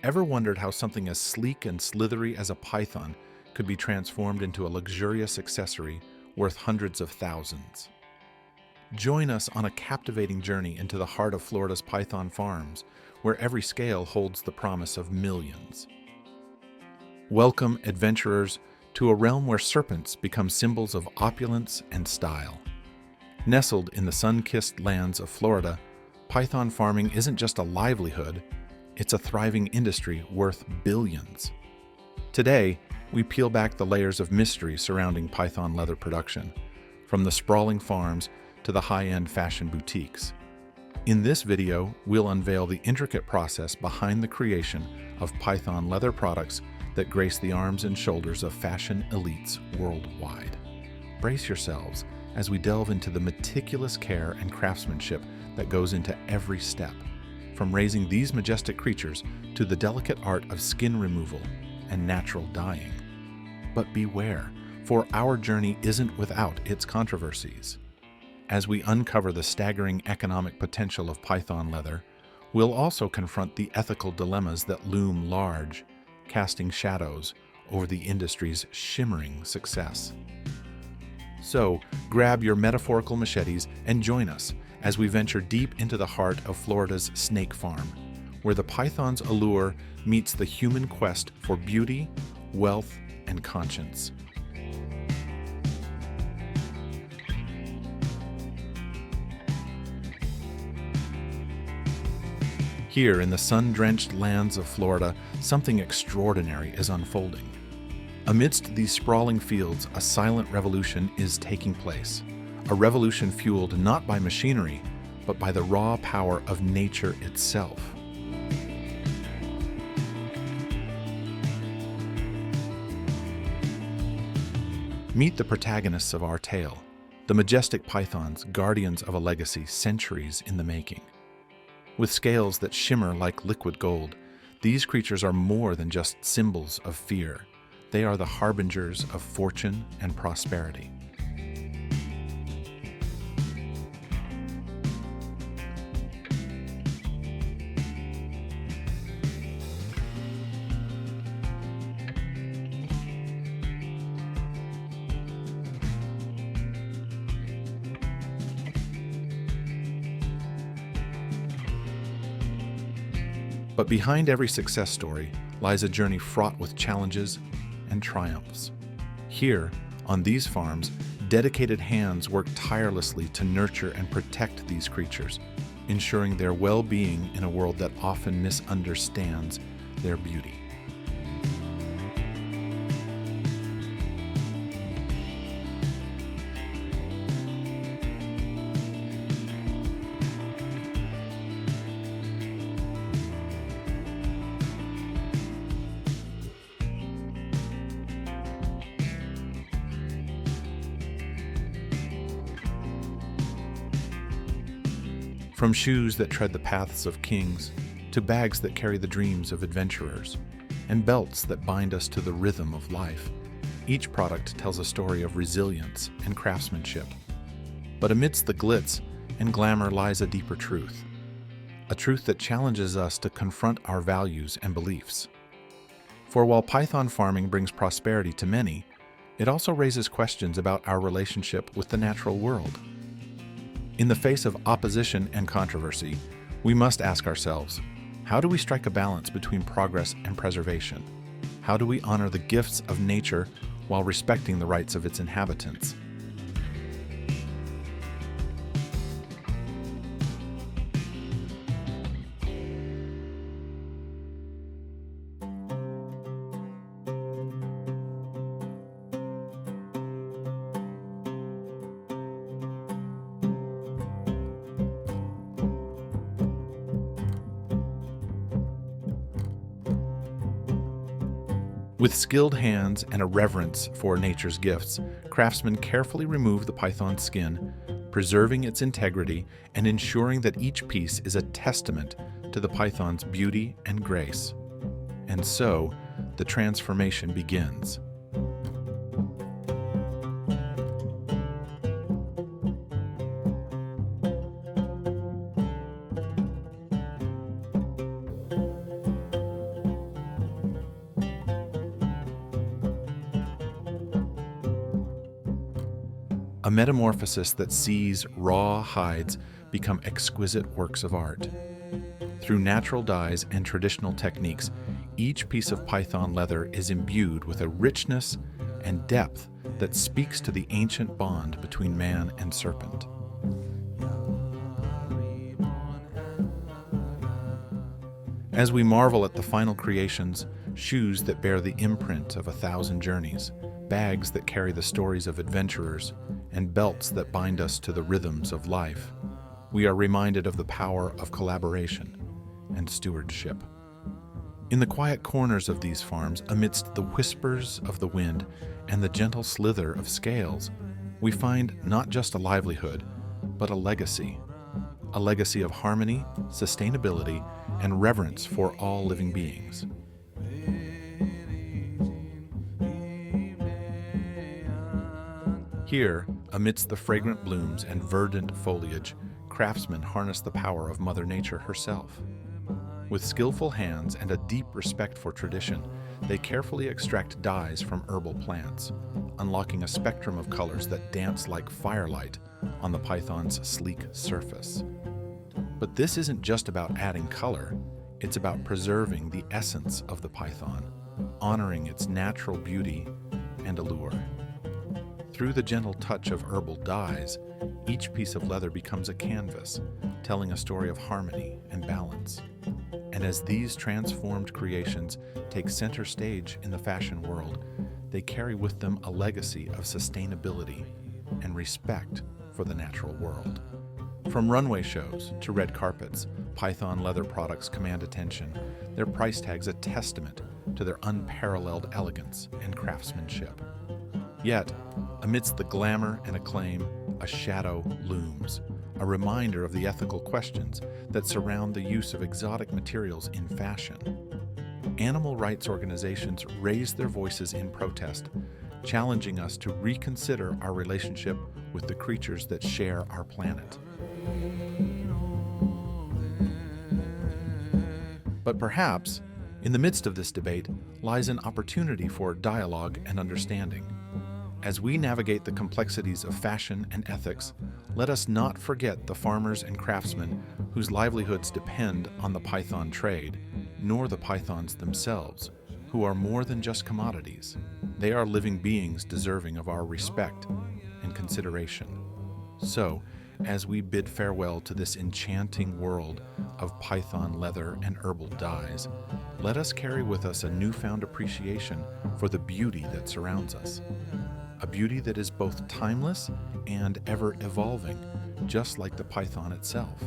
Ever wondered how something as sleek and slithery as a python could be transformed into a luxurious accessory worth hundreds of thousands? Join us on a captivating journey into the heart of Florida's python farms, where every scale holds the promise of millions. Welcome, adventurers, to a realm where serpents become symbols of opulence and style. Nestled in the sun-kissed lands of Florida, python farming isn't just a livelihood, it's a thriving industry worth billions. Today, we peel back the layers of mystery surrounding python leather production, from the sprawling farms to the high-end fashion boutiques. In this video, we'll unveil the intricate process behind the creation of python leather products that grace the arms and shoulders of fashion elites worldwide. Brace yourselves as we delve into the meticulous care and craftsmanship that goes into every step, from raising these majestic creatures to the delicate art of skin removal and natural dyeing. But beware, for our journey isn't without its controversies. As we uncover the staggering economic potential of python leather, we'll also confront the ethical dilemmas that loom large, casting shadows over the industry's shimmering success. So, grab your metaphorical machetes and join us as we venture deep into the heart of Florida's snake farm, where the python's allure meets the human quest for beauty, wealth, and conscience. Here in the sun-drenched lands of Florida, something extraordinary is unfolding. Amidst these sprawling fields, a silent revolution is taking place. A revolution fueled not by machinery, but by the raw power of nature itself. Meet the protagonists of our tale, the majestic pythons, guardians of a legacy centuries in the making. With scales that shimmer like liquid gold, these creatures are more than just symbols of fear. They are the harbingers of fortune and prosperity. But behind every success story lies a journey fraught with challenges and triumphs. Here, on these farms, dedicated hands work tirelessly to nurture and protect these creatures, ensuring their well-being in a world that often misunderstands their beauty. From shoes that tread the paths of kings, to bags that carry the dreams of adventurers, and belts that bind us to the rhythm of life, each product tells a story of resilience and craftsmanship. But amidst the glitz and glamour lies a deeper truth, a truth that challenges us to confront our values and beliefs. For while python farming brings prosperity to many, it also raises questions about our relationship with the natural world. In the face of opposition and controversy, we must ask ourselves, how do we strike a balance between progress and preservation? How do we honor the gifts of nature while respecting the rights of its inhabitants? With skilled hands and a reverence for nature's gifts, craftsmen carefully remove the python's skin, preserving its integrity and ensuring that each piece is a testament to the python's beauty and grace. And so, the transformation begins. a metamorphosis that sees raw hides become exquisite works of art. Through natural dyes and traditional techniques, each piece of python leather is imbued with a richness and depth that speaks to the ancient bond between man and serpent. As we marvel at the final creations, shoes that bear the imprint of 1,000 journeys, bags that carry the stories of adventurers, and belts that bind us to the rhythms of life, we are reminded of the power of collaboration and stewardship. In the quiet corners of these farms, amidst the whispers of the wind and the gentle slither of scales, we find not just a livelihood, but a legacy of harmony, sustainability, and reverence for all living beings. Here, amidst the fragrant blooms and verdant foliage, craftsmen harness the power of Mother Nature herself. With skillful hands and a deep respect for tradition, they carefully extract dyes from herbal plants, unlocking a spectrum of colors that dance like firelight on the python's sleek surface. But this isn't just about adding color, it's about preserving the essence of the python, honoring its natural beauty and allure. Through the gentle touch of herbal dyes, each piece of leather becomes a canvas, telling a story of harmony and balance. And as these transformed creations take center stage in the fashion world, they carry with them a legacy of sustainability and respect for the natural world. From runway shows to red carpets, python leather products command attention, their price tags a testament to their unparalleled elegance and craftsmanship. Yet, amidst the glamour and acclaim, a shadow looms, a reminder of the ethical questions that surround the use of exotic materials in fashion. Animal rights organizations raise their voices in protest, challenging us to reconsider our relationship with the creatures that share our planet. But perhaps, in the midst of this debate, lies an opportunity for dialogue and understanding. As we navigate the complexities of fashion and ethics, let us not forget the farmers and craftsmen whose livelihoods depend on the python trade, nor the pythons themselves, who are more than just commodities. They are living beings deserving of our respect and consideration. So, as we bid farewell to this enchanting world of python leather and herbal dyes, let us carry with us a newfound appreciation for the beauty that surrounds us. A beauty that is both timeless and ever evolving, just like the python itself.